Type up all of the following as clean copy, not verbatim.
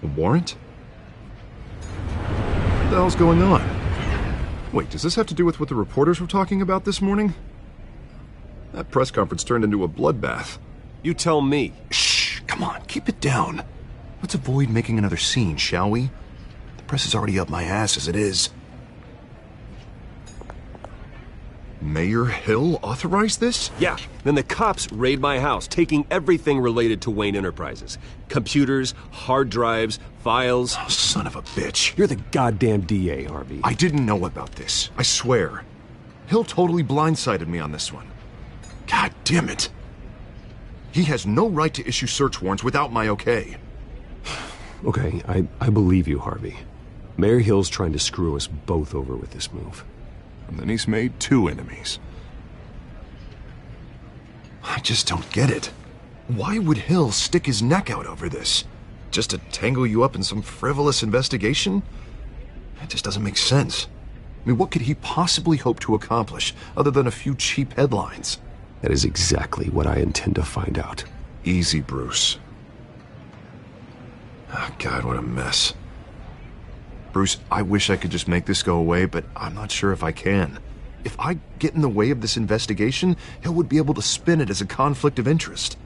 A warrant? What the hell's going on? Wait, does this have to do with what the reporters were talking about this morning? That press conference turned into a bloodbath. You tell me. Shh, come on, keep it down. Let's avoid making another scene, shall we? The press is already up my ass as it is. Mayor Hill authorized this? Yeah, then the cops raid my house, taking everything related to Wayne Enterprises. Computers, hard drives, files. Oh, son of a bitch. You're the goddamn DA, Harvey. I didn't know about this, I swear. Hill totally blindsided me on this one. God damn it. He has no right to issue search warrants without my okay. Okay, I believe you, Harvey. Mayor Hill's trying to screw us both over with this move. And then he's made 2 enemies. I just don't get it. Why would Hill stick his neck out over this? Just to tangle you up in some frivolous investigation? That just doesn't make sense. I mean, what could he possibly hope to accomplish other than a few cheap headlines? That is exactly what I intend to find out. Easy, Bruce. Oh, God, what a mess. Bruce, I wish I could just make this go away, but I'm not sure if I can. If I get in the way of this investigation, Hill would be able to spin it as a conflict of interest.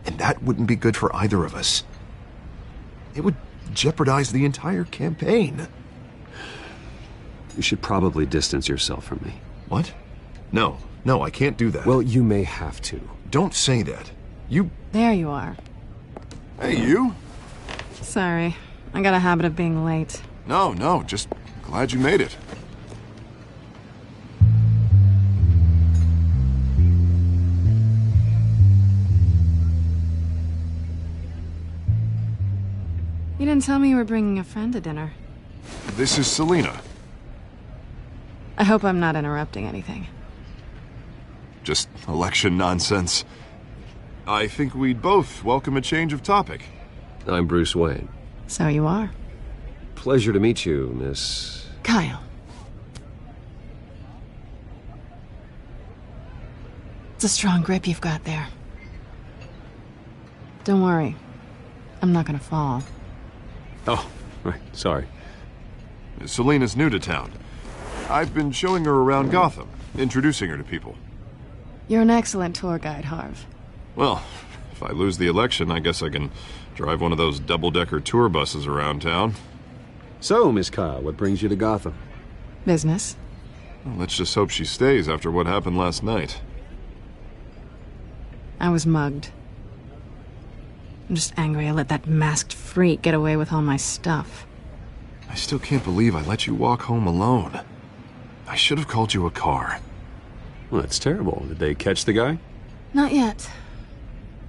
And that wouldn't be good for either of us. It would jeopardize the entire campaign. You should probably distance yourself from me. What? No, I can't do that. Well, you may have to. Don't say that. You... There you are. Hey, you? Sorry, I got a habit of being late. No, just glad you made it. You didn't tell me you were bringing a friend to dinner. This is Selena. I hope I'm not interrupting anything. Just election nonsense. I think we'd both welcome a change of topic. I'm Bruce Wayne. So you are. Pleasure to meet you, Miss... Kyle. It's a strong grip you've got there. Don't worry. I'm not gonna fall. Oh, right, sorry. Selena's new to town. I've been showing her around Gotham, introducing her to people. You're an excellent tour guide, Harv. Well, if I lose the election, I guess I can drive one of those double-decker tour buses around town. So, Miss Kyle, what brings you to Gotham? Business. Well, let's just hope she stays after what happened last night. I was mugged. I'm just angry I let that masked freak get away with all my stuff. I still can't believe I let you walk home alone. I should have called you a car. Well, that's terrible. Did they catch the guy? Not yet.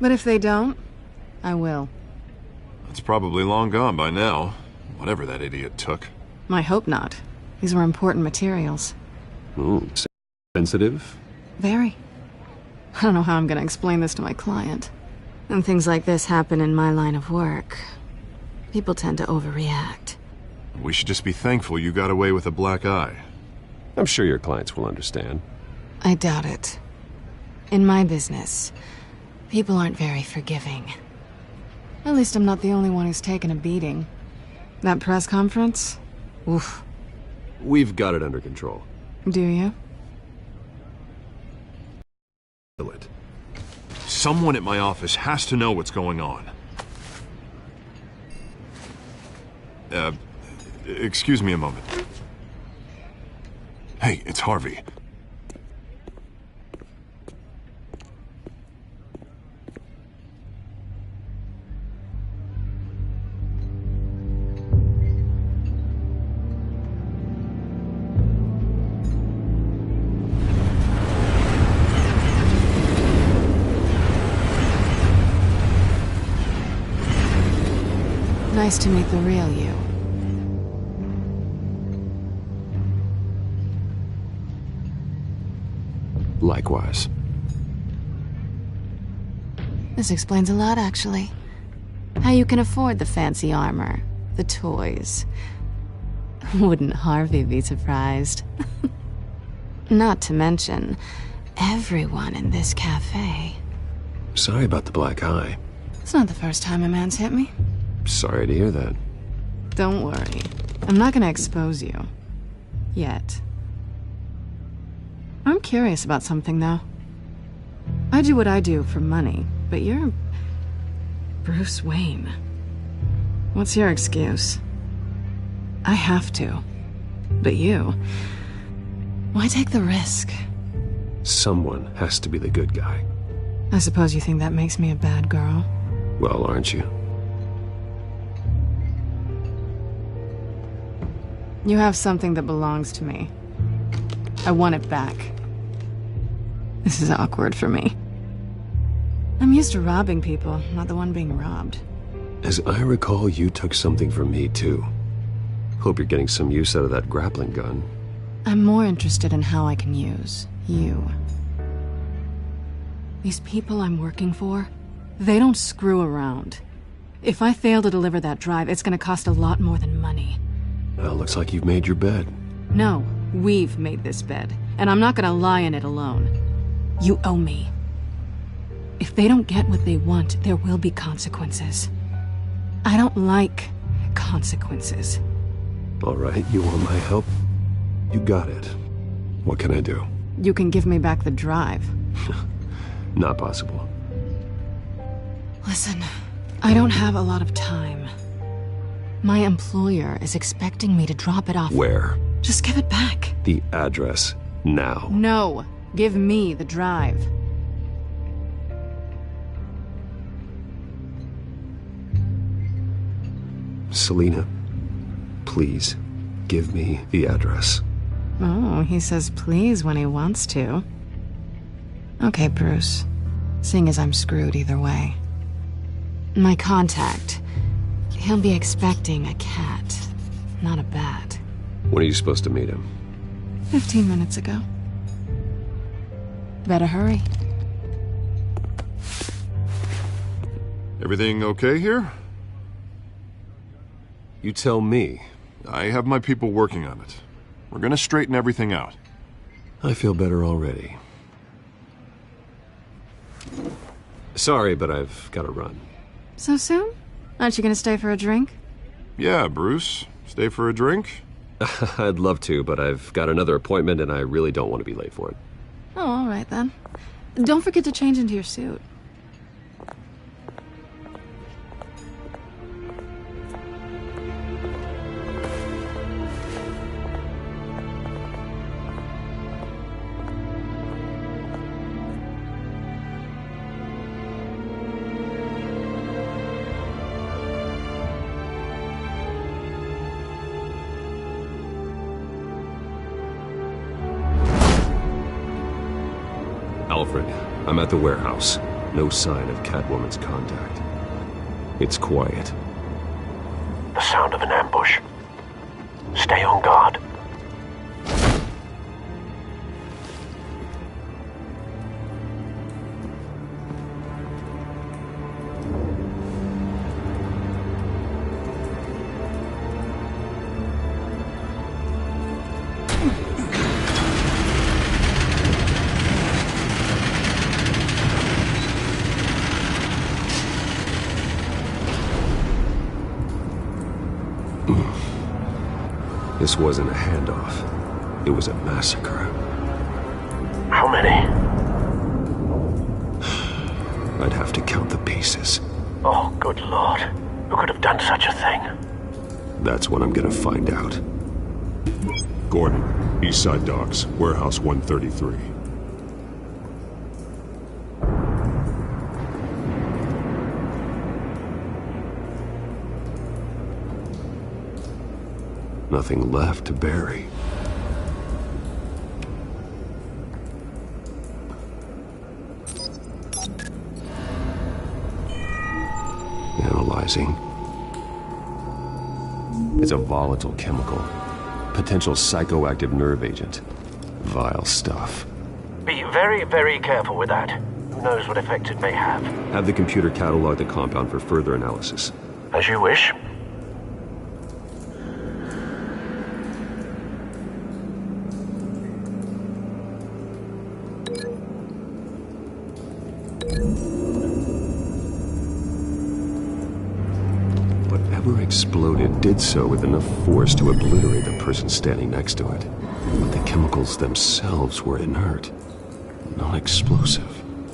But if they don't, I will. It's probably long gone by now, whatever that idiot took. I hope not. These were important materials. Ooh, sensitive? Very. I don't know how I'm gonna explain this to my client. And things like this happen in my line of work. People tend to overreact. We should just be thankful you got away with a black eye. I'm sure your clients will understand. I doubt it. In my business, people aren't very forgiving. At least I'm not the only one who's taken a beating. That press conference? Oof. We've got it under control. Do you? Someone at my office has to know what's going on. Excuse me a moment. Hey, it's Harvey. Nice to meet the real you. Likewise. This explains a lot, actually. How you can afford the fancy armor, the toys. Wouldn't Harvey be surprised? Not to mention, everyone in this cafe. Sorry about the black eye. It's not the first time a man's hit me. Sorry to hear that. Don't worry. I'm not gonna expose you. Yet. I'm curious about something, though. I do what I do for money, but you're... Bruce Wayne. What's your excuse? I have to. But you... Why take the risk? Someone has to be the good guy. I suppose you think that makes me a bad girl? Well, aren't you? You have something that belongs to me. I want it back. This is awkward for me. I'm used to robbing people, not the one being robbed. As I recall, you took something from me, too. Hope you're getting some use out of that grappling gun. I'm more interested in how I can use you. These people I'm working for, they don't screw around. If I fail to deliver that drive, it's gonna cost a lot more than money. Well, looks like you've made your bed. No, we've made this bed, and I'm not gonna lie in it alone. You owe me. If they don't get what they want, there will be consequences. I don't like consequences. All right, you want my help? You got it. What can I do? You can give me back the drive. Not possible. Listen, I don't have a lot of time. My employer is expecting me to drop it off. Where? Just give it back. The address, now. No, give me the drive. Selina, please, give me the address. Oh, he says please when he wants to. Okay, Bruce. Seeing as I'm screwed either way. My contact. He'll be expecting a cat, not a bat. When are you supposed to meet him? 15 minutes ago. Better hurry. Everything okay here? You tell me. I have my people working on it. We're gonna straighten everything out. I feel better already. Sorry, but I've got to run. So soon? Aren't you gonna stay for a drink? Yeah, Bruce. Stay for a drink? I'd love to, but I've got another appointment and I really don't want to be late for it. Oh, all right then. Don't forget to change into your suit. Alfred, I'm at the warehouse. No sign of Catwoman's contact. It's quiet. The sound of an ambush. Stay on guard. This wasn't a handoff. It was a massacre. How many? I'd have to count the pieces. Oh, good lord. Who could have done such a thing? That's what I'm gonna find out. Gordon, Eastside Docks, Warehouse 133. Nothing left to bury. Analyzing. It's a volatile chemical. Potential psychoactive nerve agent. Vile stuff. Be very, very careful with that. Who knows what effect it may have. Have the computer catalog the compound for further analysis. As you wish. But Whatever exploded did so with enough force to obliterate the person standing next to it. But the chemicals themselves were inert, not explosive.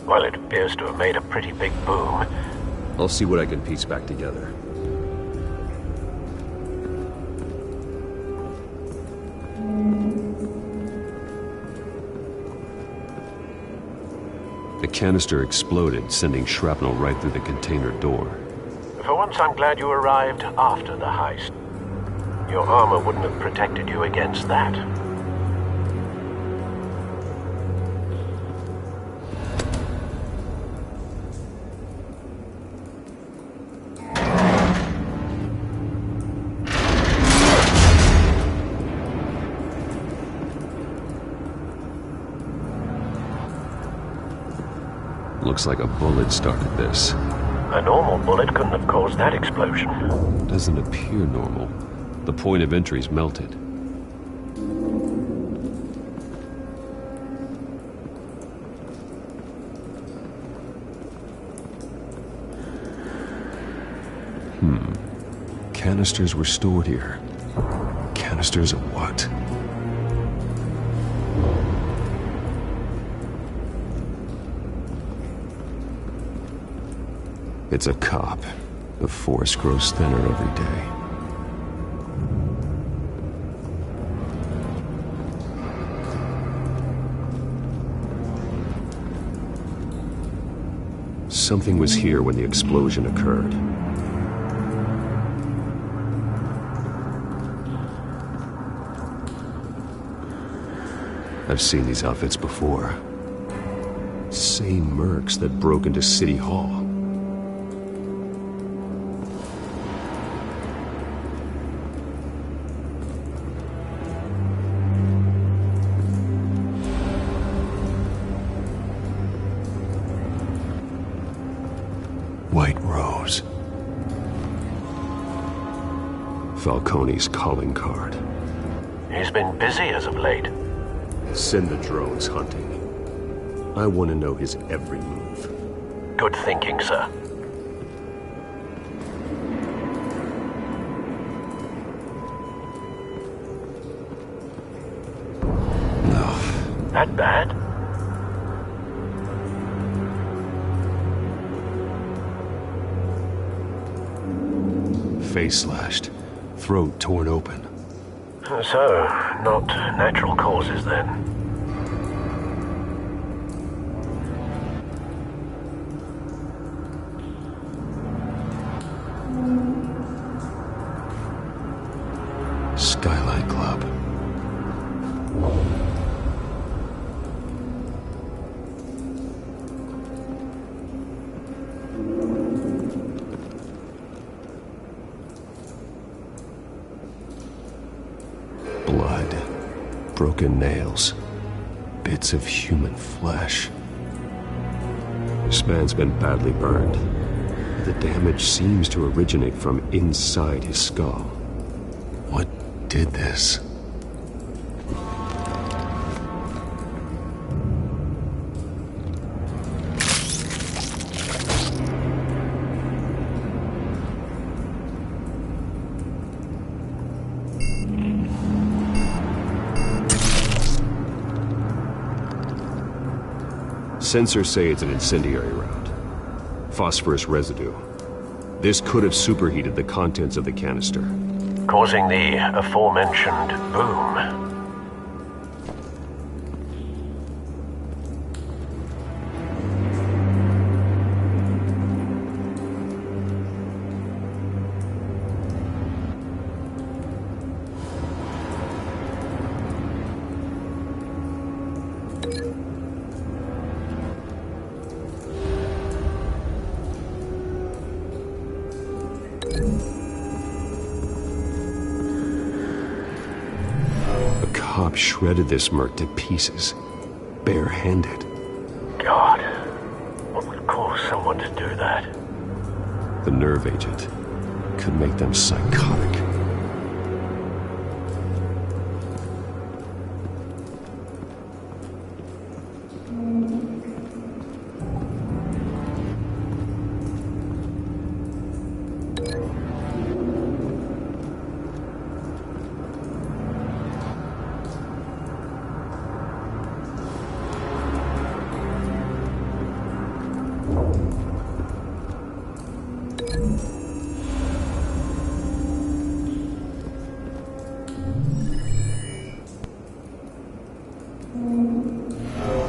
Well, it appears to have made a pretty big boom. I'll see what I can piece back together. The canister exploded, sending shrapnel right through the container door. For once, I'm glad you arrived after the heist. Your armor wouldn't have protected you against that. Looks like a bullet started this. A normal bullet couldn't have caused that explosion. Doesn't appear normal. The point of entry's melted. Canisters were stored here. Canisters of what? It's a cop. The force grows thinner every day. Something was here when the explosion occurred. I've seen these outfits before. Same mercs that broke into City Hall. White Rose. Falcone's calling card. He's been busy as of late. Send the drones hunting. I want to know his every move. Good thinking, sir. No. That bad? Face slashed. Throat torn open. So, not natural causes then. Skyline Club. Blood, broken nails, bits of human flesh. This man's been badly burned. The damage seems to originate from inside his skull. What did this? Sensors say it's an incendiary round. Phosphorus residue. This could have superheated the contents of the canister, Causing the aforementioned boom. Cop shredded this merc to pieces, bare-handed. God, what would cause someone to do that? The nerve agent could make them psychotic.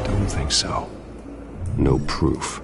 Don't think so. No proof.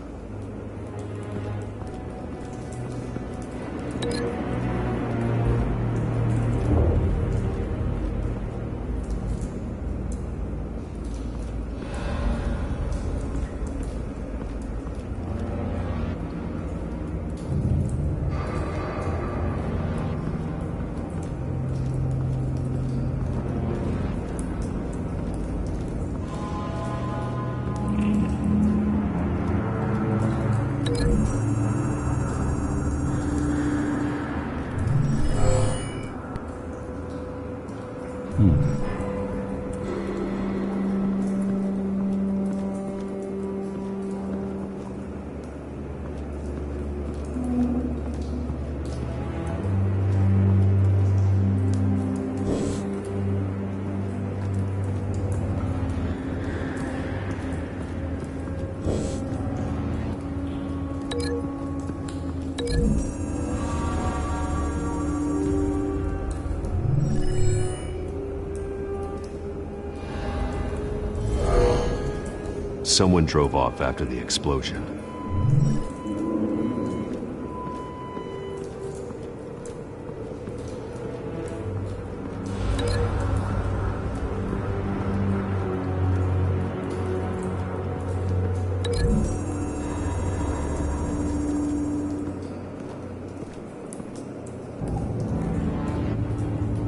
Someone drove off after the explosion.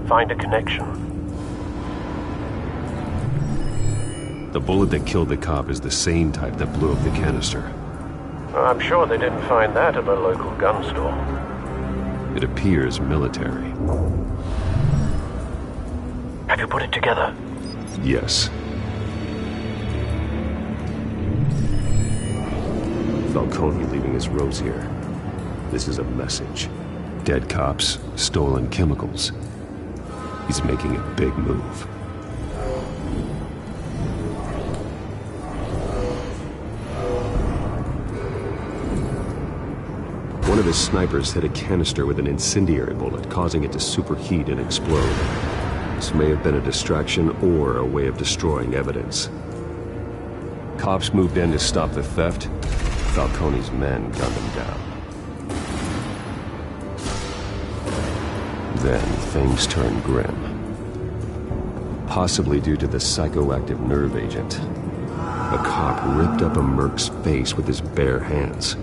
Find a connection. The bullet that killed the cop is the same type that blew up the canister. I'm sure they didn't find that at a local gun store. It appears military. Have you put it together? Yes. Falcone leaving his rose here. This is a message. Dead cops, stolen chemicals. He's making a big move. One of his snipers hit a canister with an incendiary bullet, causing it to superheat and explode. This may have been a distraction or a way of destroying evidence. Cops moved in to stop the theft. Falcone's men gunned him down. Then things turned grim. Possibly due to the psychoactive nerve agent. A cop ripped up a merc's face with his bare hands.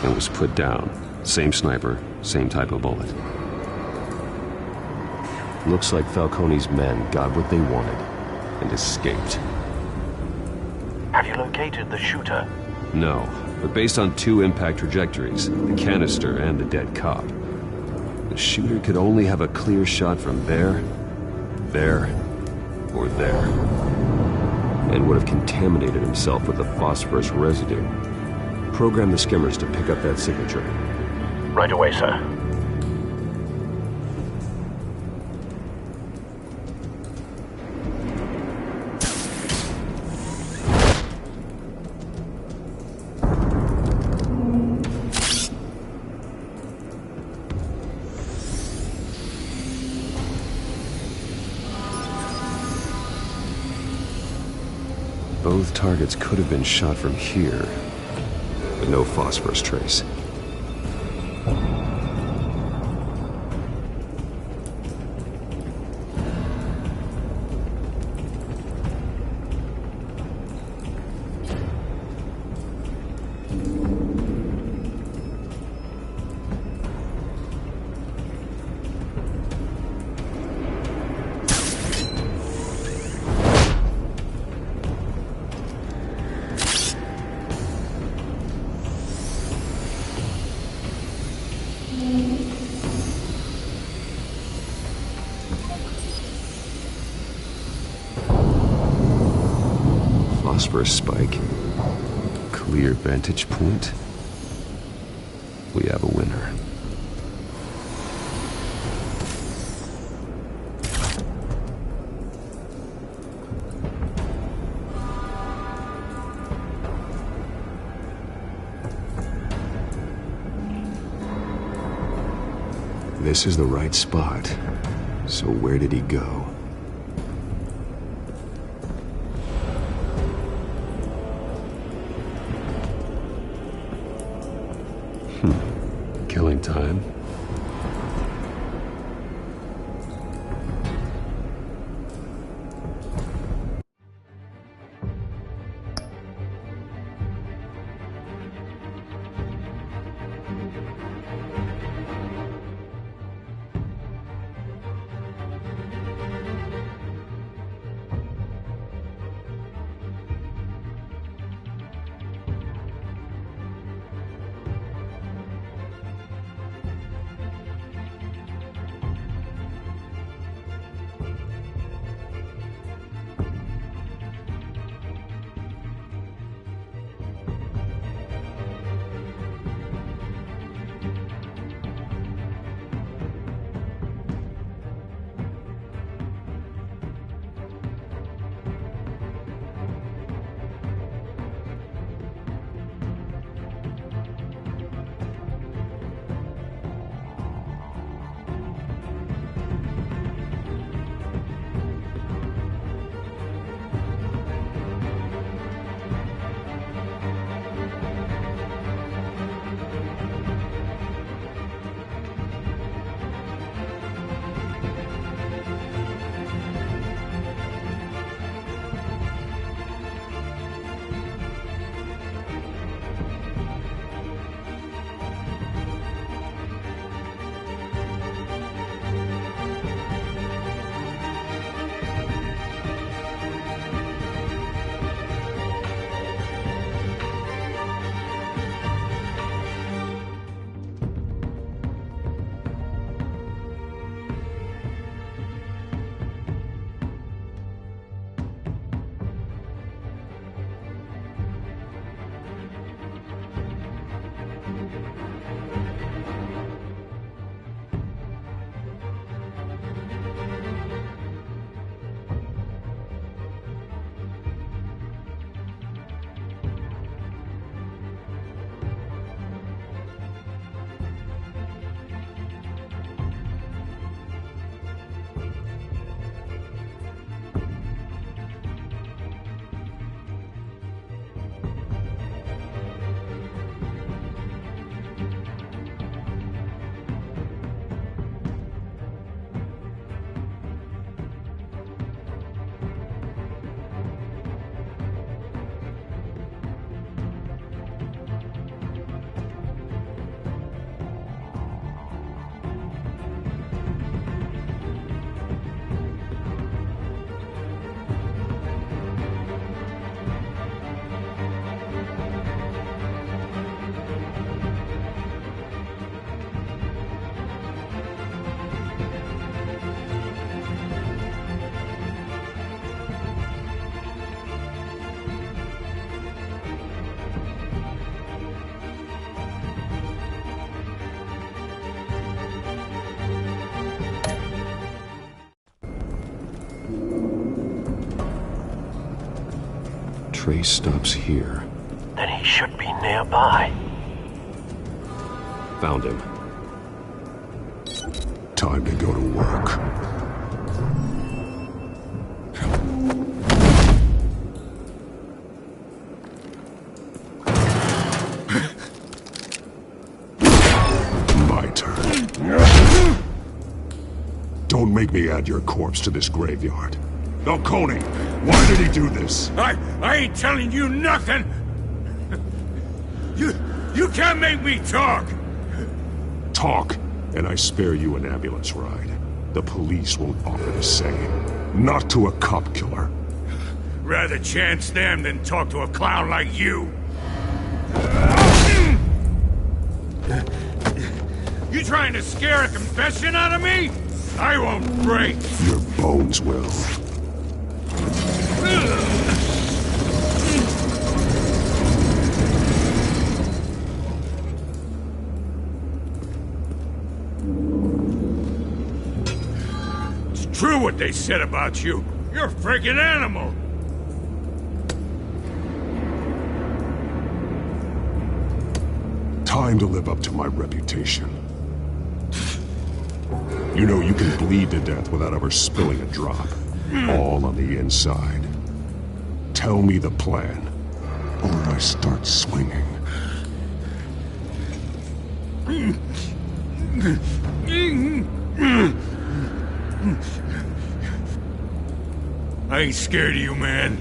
And was put down. Same sniper, same type of bullet. Looks like Falcone's men got what they wanted and escaped. Have you located the shooter? No, but based on two impact trajectories, the canister and the dead cop, the shooter could only have a clear shot from there, or there, and would have contaminated himself with the phosphorus residue. Program the skimmers to pick up that signature. Right away, sir. Both targets could have been shot from here, but no phosphorus trace. Phosphorus spike. Clear vantage point. We have a winner. This is the right spot. So where did he go? Killing time. Trace stops here. Then he should be nearby. Found him. Time to go to work. My turn. Don't make me add your corpse to this graveyard. Falcone, why did he do this? I ain't telling you nothing! You can't make me talk! Talk, and I spare you an ambulance ride. The police won't offer the same. Not to a cop killer. Rather chance them than talk to a clown like you. You trying to scare a confession out of me? I won't break! Your bones will. It's true what they said about you. You're a freaking animal. Time to live up to my reputation. You know you can bleed to death without ever spilling a drop. All on the inside. Tell me the plan, or I start swinging. I ain't scared of you, man.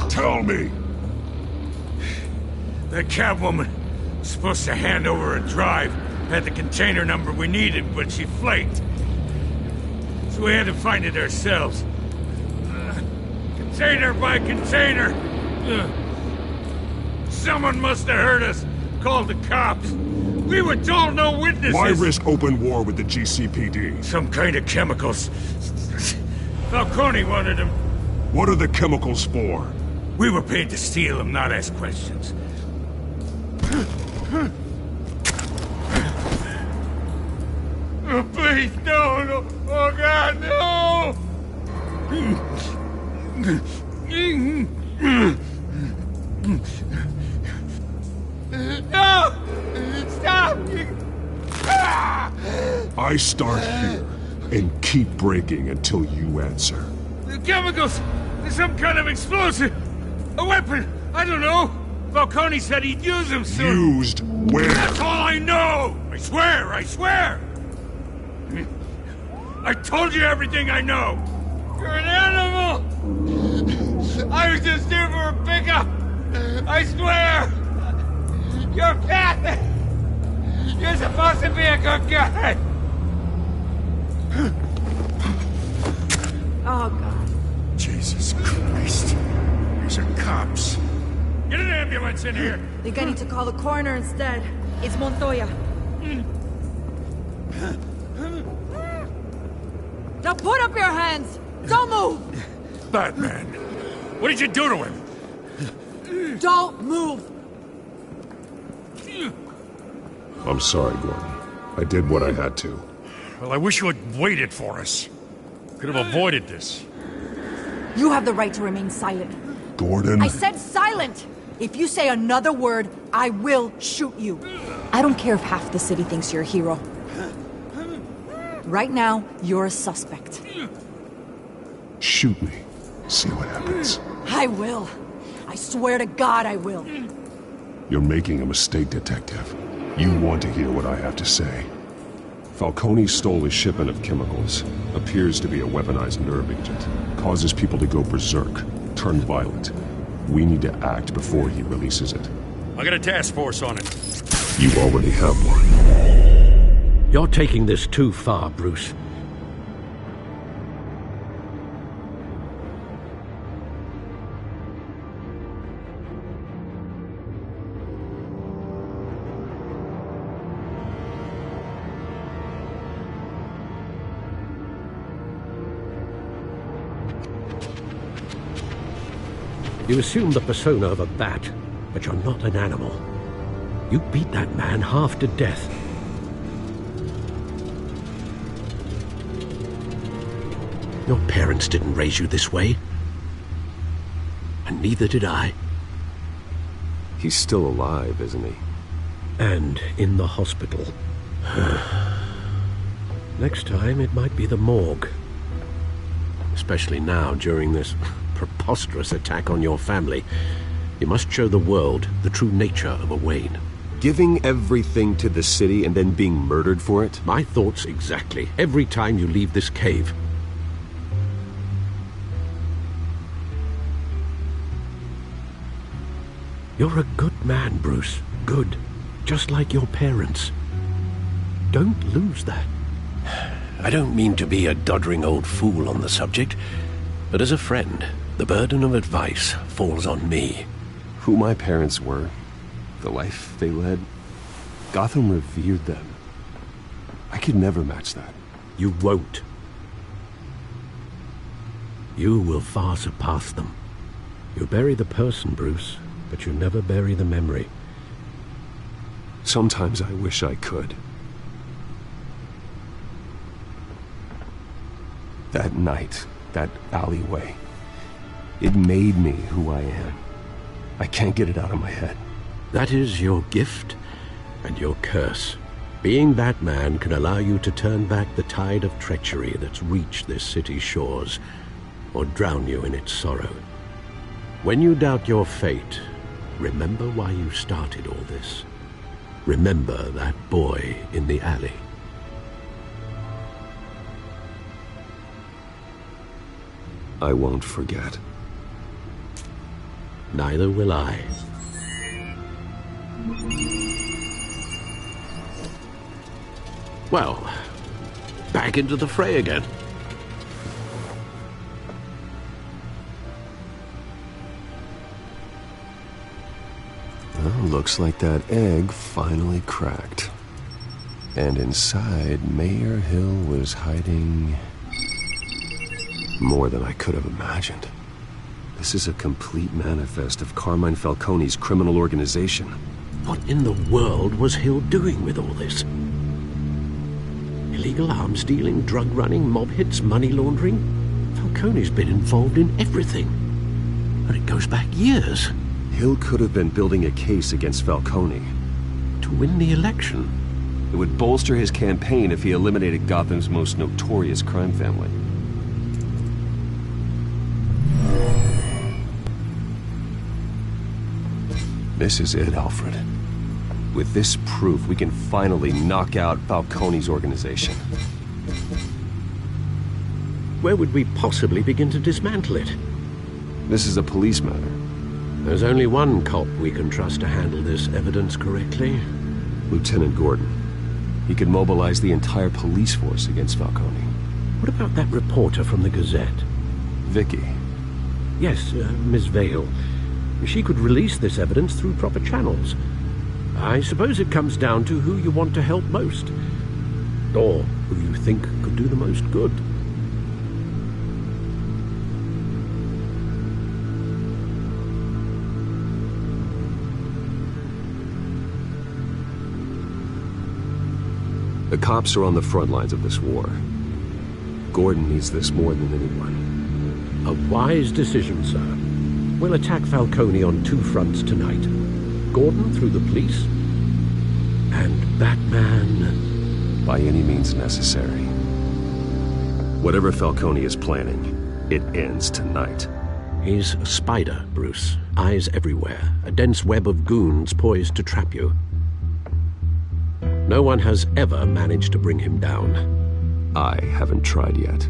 Tell me! That Catwoman was supposed to hand over a drive. Had the container number we needed, but she flaked. So we had to find it ourselves. Container by container. Someone must have heard us. Called the cops. We were told no witnesses. Why risk open war with the GCPD? Some kind of chemicals. Falcone wanted them. What are the chemicals for? We were paid to steal them, not ask questions. Oh, please, no. Oh, God, no! No! Stop! I start here and keep breaking until you answer. The chemicals! There's some kind of explosive! A weapon! I don't know! Falcone said he'd use them soon! Used where? That's all I know! I swear! I told you everything I know! You're an animal! I was just here for a pickup! I swear! You're Catholic! You're supposed to be a good guy! Oh, God. Jesus Christ. These are cops. Get an ambulance in here! I think I need to call the coroner instead. It's Montoya. Now put up your hands! Don't move! Batman, what did you do to him? Don't move! I'm sorry, Gordon. I did what I had to. Well, I wish you had waited for us. Could have avoided this. You have the right to remain silent. Gordon? I said silent! If you say another word, I will shoot you. I don't care if half the city thinks you're a hero. Right now, you're a suspect. Shoot me. See what happens. I will. I swear to God I will. You're making a mistake, Detective. You want to hear what I have to say. Falcone stole a shipment of chemicals. Appears to be a weaponized nerve agent. Causes people to go berserk. Turn violent. We need to act before he releases it. I got a task force on it. You already have one. You're taking this too far, Bruce. You assume the persona of a bat, but you're not an animal. You beat that man half to death. Your parents didn't raise you this way. And neither did I. He's still alive, isn't he? And in the hospital. Next time, it might be the morgue. Especially now, during this preposterous attack on your family. You must show the world the true nature of a Wayne. Giving everything to the city and then being murdered for it? My thoughts exactly. Every time you leave this cave. You're a good man, Bruce. Good. Just like your parents. Don't lose that. I don't mean to be a doddering old fool on the subject, but as a friend, the burden of advice falls on me. Who my parents were, the life they led, Gotham revered them. I could never match that. You won't. You will far surpass them. You bury the person, Bruce, but you never bury the memory. Sometimes I wish I could. That night, that alleyway. It made me who I am. I can't get it out of my head. That is your gift and your curse. Being Batman can allow you to turn back the tide of treachery that's reached this city's shores, or drown you in its sorrow. When you doubt your fate, remember why you started all this. Remember that boy in the alley. I won't forget. Neither will I. Well, back into the fray again. Well, looks like that egg finally cracked. And inside, Mayor Hill was hiding more than I could have imagined. This is a complete manifest of Carmine Falcone's criminal organization. What in the world was Hill doing with all this? Illegal arms dealing, drug running, mob hits, money laundering? Falcone's been involved in everything. And it goes back years. Hill could have been building a case against Falcone. To win the election. It would bolster his campaign if he eliminated Gotham's most notorious crime family. This is it, Alfred. With this proof, we can finally knock out Falcone's organization. Where would we possibly begin to dismantle it? This is a police matter. There's only one cop we can trust to handle this evidence correctly. Lieutenant Gordon. He could mobilize the entire police force against Falcone. What about that reporter from the Gazette? Vicky. Yes, Miss Vale. She could release this evidence through proper channels. I suppose it comes down to who you want to help most. Or who you think could do the most good. The cops are on the front lines of this war. Gordon needs this more than anyone. A wise decision, sir. We'll attack Falcone on two fronts tonight. Gordon through the police, and Batman... by any means necessary. Whatever Falcone is planning, it ends tonight. He's a spider, Bruce. Eyes everywhere. A dense web of goons poised to trap you. No one has ever managed to bring him down. I haven't tried yet.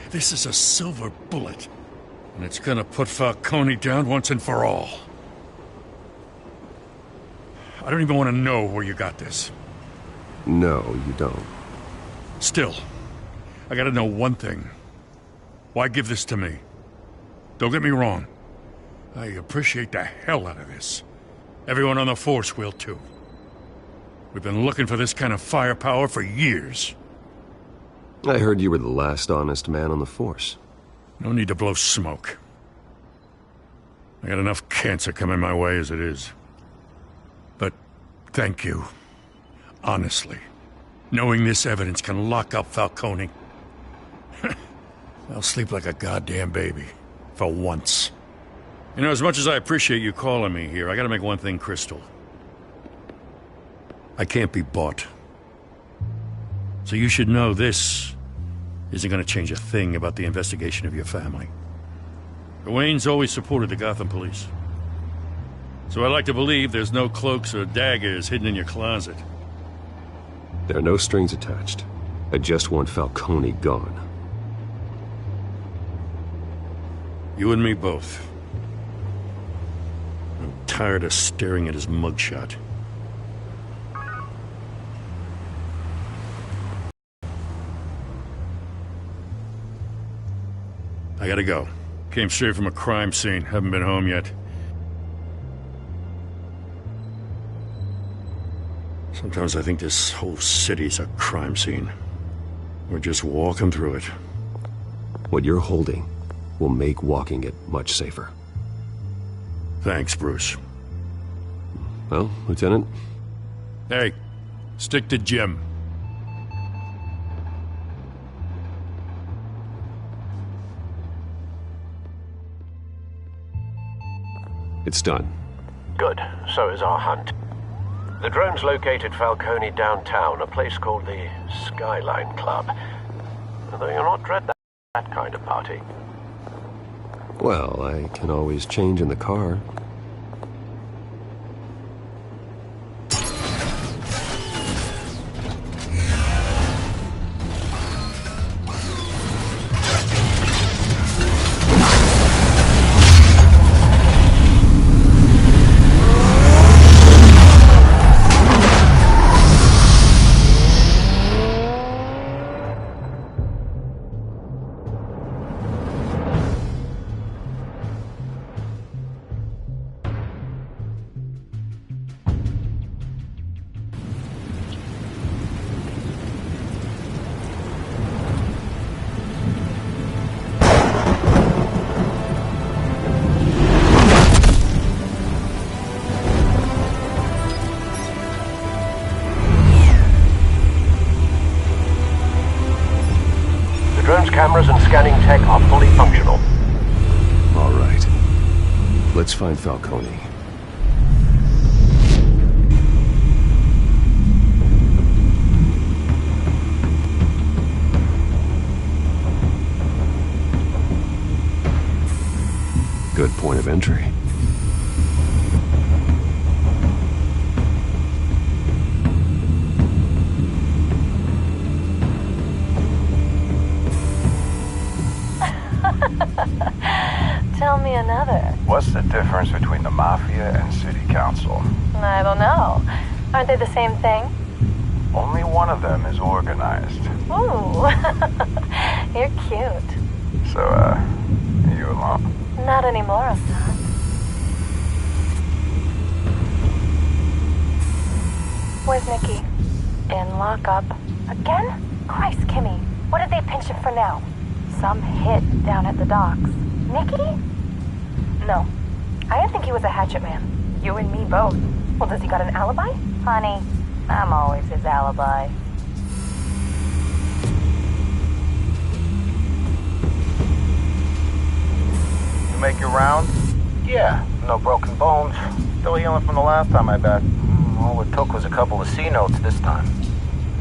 This is a silver bullet. And it's gonna put Falcone down once and for all. I don't even want to know where you got this. No, you don't. Still, I gotta know one thing. Why give this to me? Don't get me wrong. I appreciate the hell out of this. Everyone on the force will too. We've been looking for this kind of firepower for years. I heard you were the last honest man on the force. No need to blow smoke. I got enough cancer coming my way as it is. But thank you. Honestly. Knowing this evidence can lock up Falcone. I'll sleep like a goddamn baby. For once. You know, as much as I appreciate you calling me here, I gotta make one thing crystal. I can't be bought. So you should know this isn't going to change a thing about the investigation of your family. The Waynes always supported the Gotham police. So I like to believe there's no cloaks or daggers hidden in your closet. There are no strings attached. I just want Falcone gone. You and me both. I'm tired of staring at his mugshot. I gotta go. Came straight from a crime scene. Haven't been home yet. Sometimes I think this whole city's a crime scene. We're just walking through it. What you're holding will make walking it much safer. Thanks, Bruce. Well, Lieutenant? Hey, stick to Jim. It's done. Good. So is our hunt. The drones located Falcone downtown, a place called the Skyline Club. Though you'll not dread that kind of party. Well, I can always change in the car. Cameras and scanning tech are fully functional. All right. Let's find Falcone. Good point of entry. Tell me another. What's the difference between the Mafia and City Council? I don't know. Aren't they the same thing? Only one of them is organized. Ooh. You're cute. So, are you alone? Not anymore, Assad. Where's Nikki? In lockup. Again? Christ, Kimmy. What did they pinch him for now? Some hit down at the docks. Nikki? No. I didn't think he was a hatchet man. You and me both. Well, does he got an alibi? Honey, I'm always his alibi. You make your rounds? Yeah, no broken bones. Still healing from the last time I bet. All it took was a couple of C notes this time.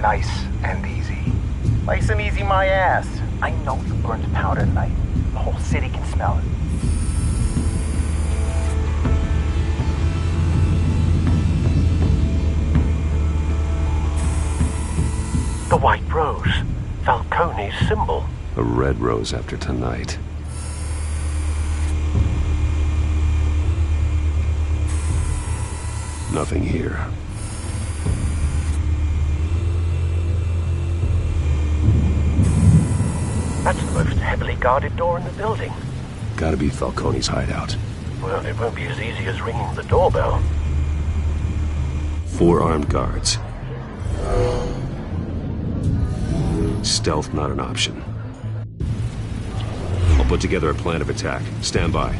Nice and easy. Nice and easy my ass. I know you burned powder tonight. The whole city can smell it. The white rose. Falcone's symbol. A red rose after tonight. Nothing here. That's the most heavily guarded door in the building. Gotta be Falcone's hideout. Well, it won't be as easy as ringing the doorbell. 4 armed guards. Stealth not an option. I'll put together a plan of attack. Stand by.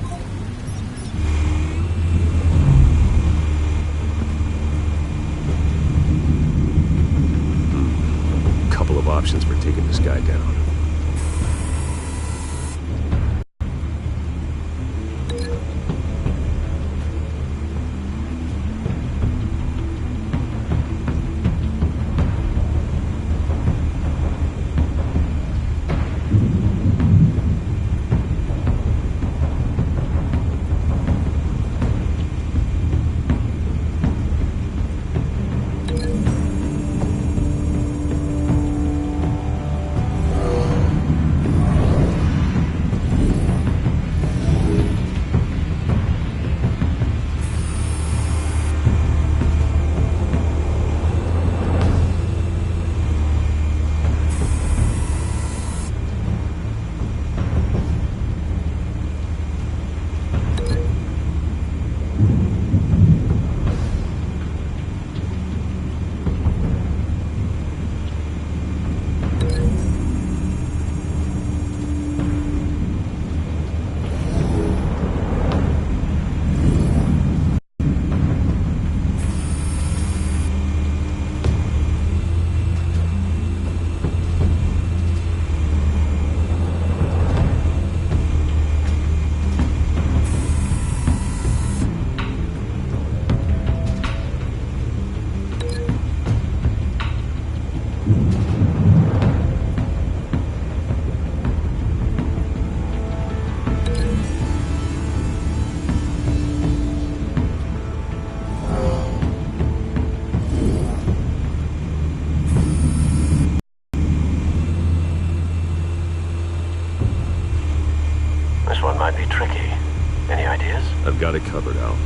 Couple of options for taking this guy down. covered, Al.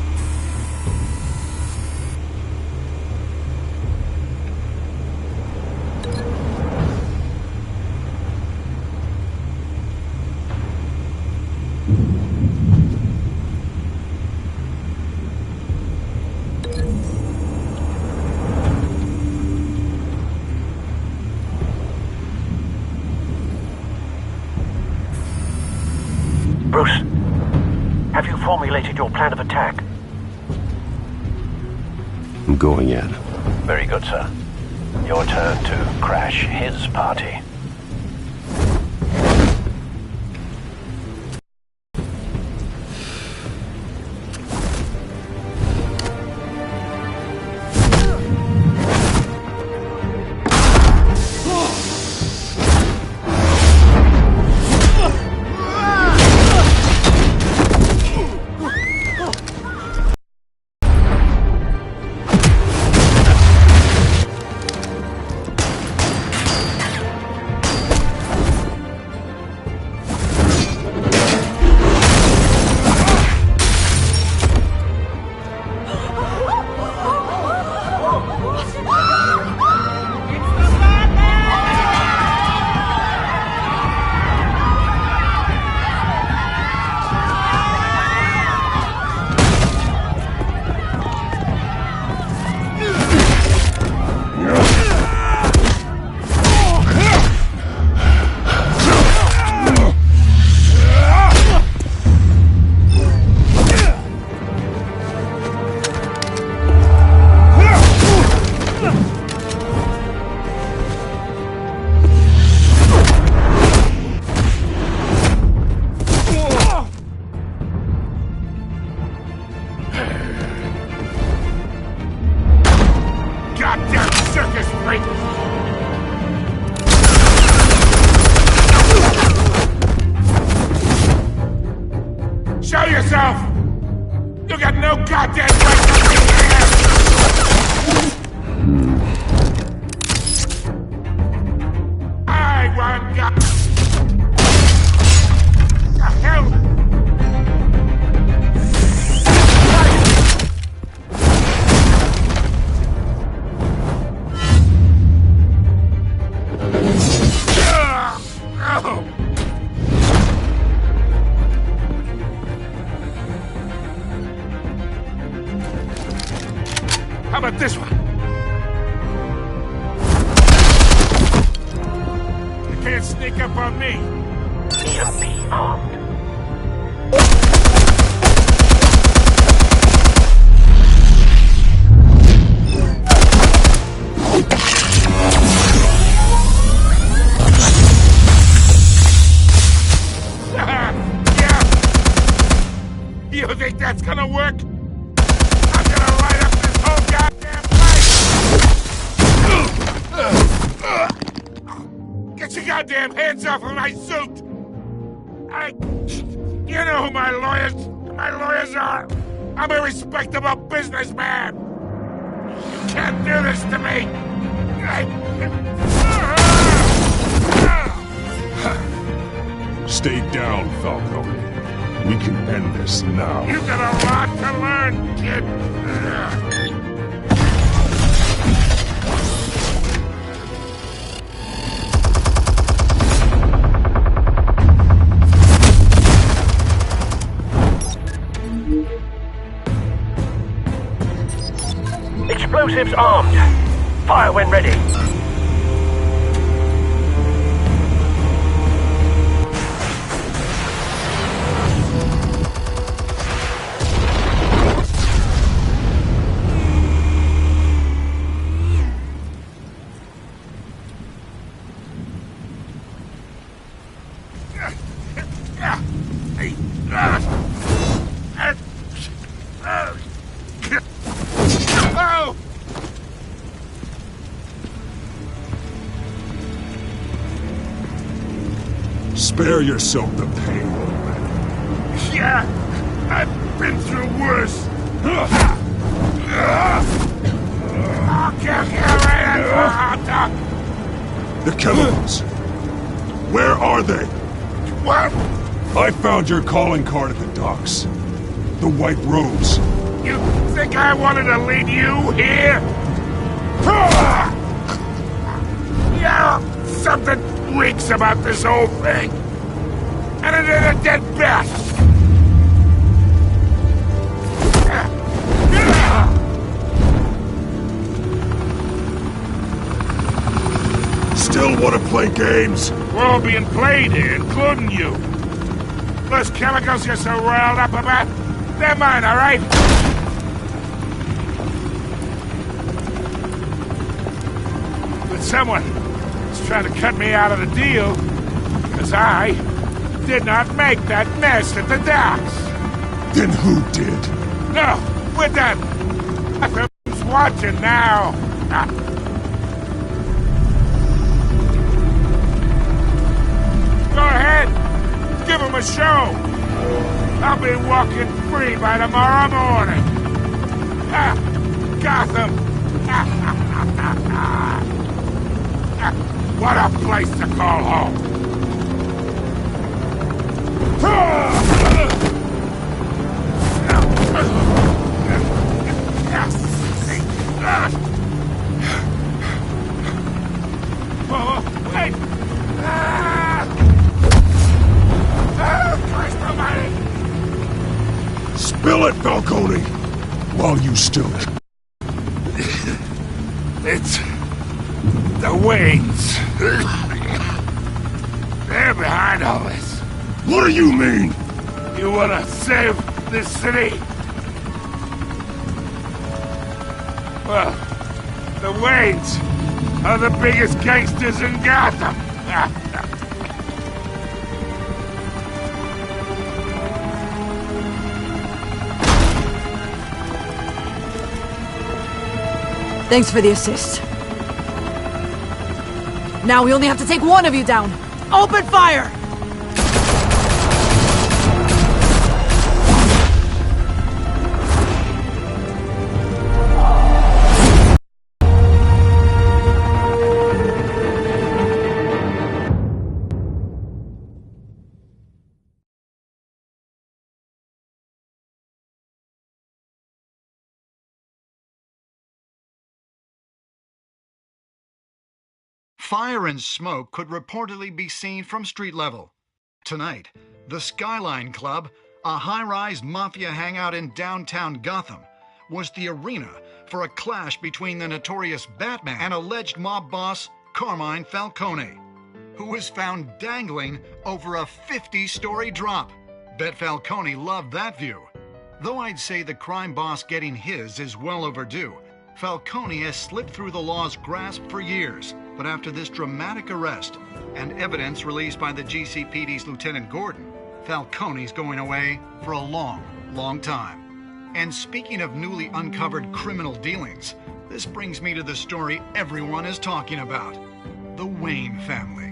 Bruce, have you formulated your plan of attack? I'm going in. Very good, sir. Your turn to crash his party. Show yourself! You got no goddamn right to be here! I want God. The hell? How about this one? You can't sneak up on me. EMP armed. Yeah. You think that's gonna work? I'm gonna light up this whole goddamn place! Get your goddamn hands off of my suit! You know who my lawyers are! I'm a respectable businessman! You can't do this to me! Stay down, Falcone. We can end this now. You got a lot to learn, kid! Explosives armed. Fire when ready. Spare yourself the pain. Yeah, I've been through worse. I'll kill you right at the hot dog. The chemicals. Where are they? What? I found your calling card at the docks. The White Rose. You think I wanted to lead you here? Yeah, something reeks about this whole thing. And it is a dead bat. Still want to play games? We're all being played here, including you. Those chemicals you're so riled up about, they're mine, all right? But someone is trying to cut me out of the deal, because I did not make that mess at the docks. Then who did? No, we're done. Who's watching now? Go ahead. Give him a show. I'll be walking free by tomorrow morning. Gotham. What a place to call home. Oh, wait. Christ almighty! Spill it, Falcone! While you still... It's... the Waynes. They're behind all this. What do you mean? You wanna save this city? Well, the Waynes are the biggest gangsters in Gotham. Thanks for the assist. Now we only have to take one of you down. Open fire! Fire and smoke could reportedly be seen from street level. Tonight, the Skyline Club, a high-rise mafia hangout in downtown Gotham, was the arena for a clash between the notorious Batman and alleged mob boss Carmine Falcone, who was found dangling over a 50-story drop. Bet Falcone loved that view. Though I'd say the crime boss getting his is well overdue, Falcone has slipped through the law's grasp for years. But after this dramatic arrest and evidence released by the GCPD's Lieutenant Gordon, Falcone's going away for a long, long time. And speaking of newly uncovered criminal dealings, this brings me to the story everyone is talking about, the Wayne family.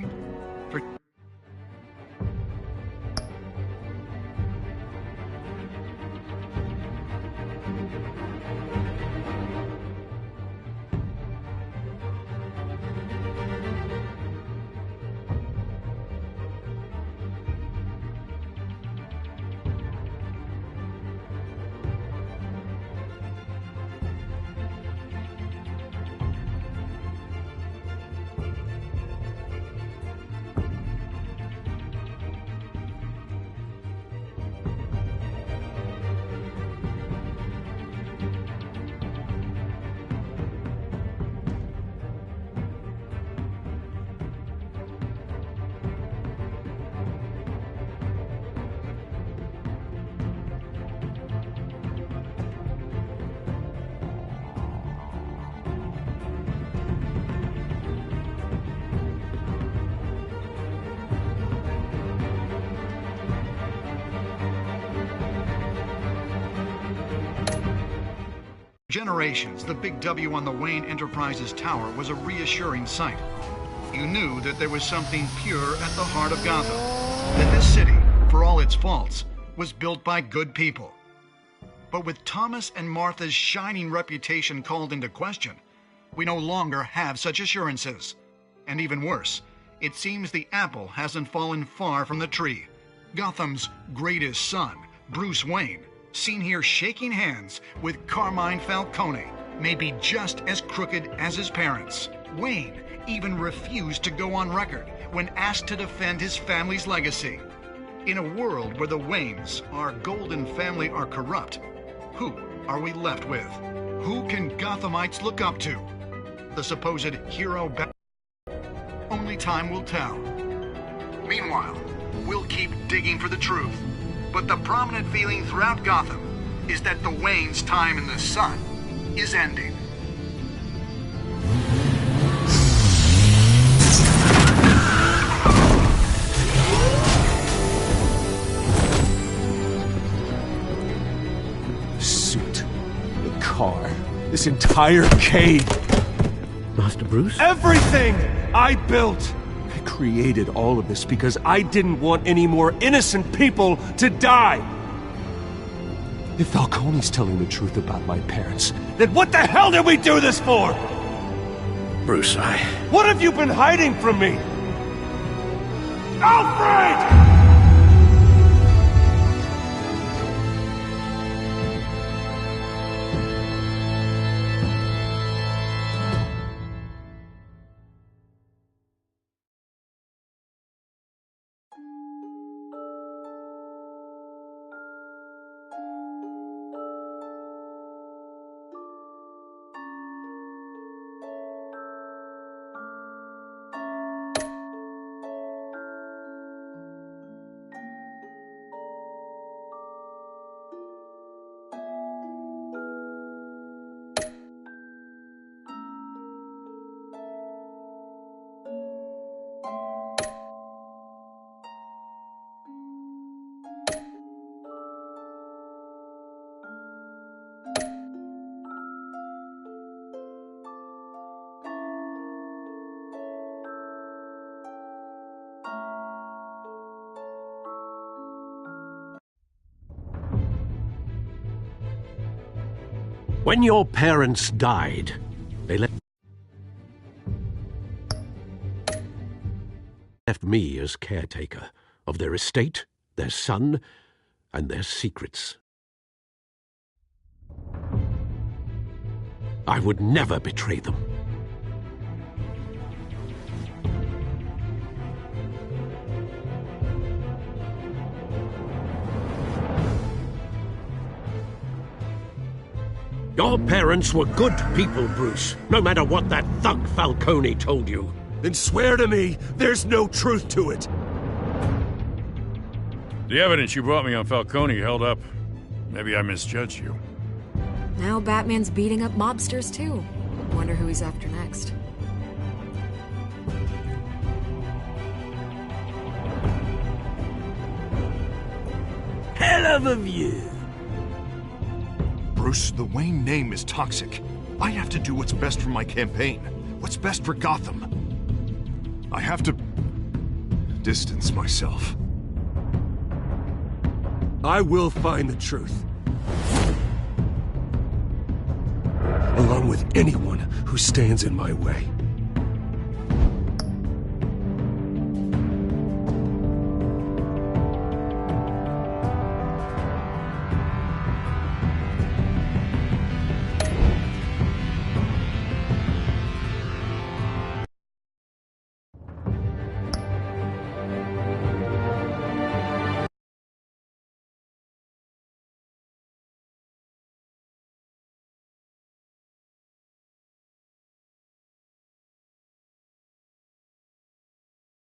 Generations, the big W on the Wayne Enterprises tower was a reassuring sight. You knew that there was something pure at the heart of Gotham, that this city, for all its faults, was built by good people. But with Thomas and Martha's shining reputation called into question, we no longer have such assurances. And even worse, it seems the apple hasn't fallen far from the tree. Gotham's greatest son, Bruce Wayne, seen here shaking hands with Carmine Falcone, may be just as crooked as his parents. Wayne even refused to go on record when asked to defend his family's legacy. In a world where the Waynes, our golden family, are corrupt, who are we left with? Who can Gothamites look up to? The supposed hero? Only time will tell. Meanwhile, we'll keep digging for the truth. But the prominent feeling throughout Gotham is that the Waynes' time in the sun is ending. Suit, the car, this entire cave. Master Bruce? Everything I built! I created all of this because I didn't want any more innocent people to die! If Falcone's telling the truth about my parents, then what the hell did we do this for? Bruce, What have you been hiding from me? Alfred! when your parents died, they left me as caretaker of their estate, their son, and their secrets. I would never betray them. Your parents were good people, Bruce, no matter what that thug Falcone told you. Then swear to me there's no truth to it. The evidence you brought me on Falcone held up. Maybe I misjudged you. Now Batman's beating up mobsters, too. Wonder who he's after next. Hell of a view. Bruce, the Wayne name is toxic. I have to do what's best for my campaign. What's best for Gotham. I have to distance myself. I will find the truth. Along with anyone who stands in my way.